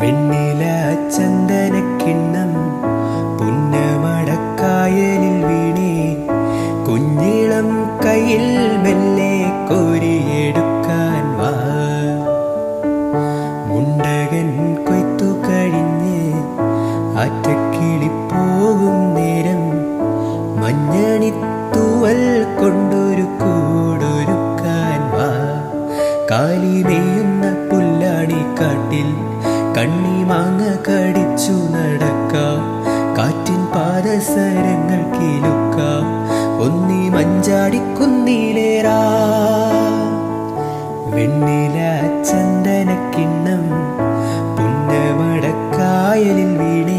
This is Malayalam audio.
വെണ്ണില ചന്ദനക്കിണ്ണം പുന്നമടക്കായലിൽ വീണേ, കുഞ്ഞിളം കയ്യിൽ മെല്ലെ കോരിയെടുക്കാൻ വാ. മുണ്ടകൻ കൊയ്ത്തു കഴിഞ്ഞ് ആറ്റക്കിളി പോകും നേരം, മഞ്ഞണിത്തൂവൽ കൊണ്ടൊരു കൂടൊരുക്കാൻ വാ. കാലിമേയുന്ന പുല്ലാണിക്കാട്ടിൽ കണ്ണിമാങ്ങ കടിച്ചു നടക്കാം, കാറ്റിൻ പാദസരങ്ങൾ കിലുക്കാം, ഒന്നി മഞ്ചാടിക്കുന്നിലേറാ. വെണ്ണില ചന്ദനക്കിണ്ണം പുന്നമടക്കായലിൽ വീണേ,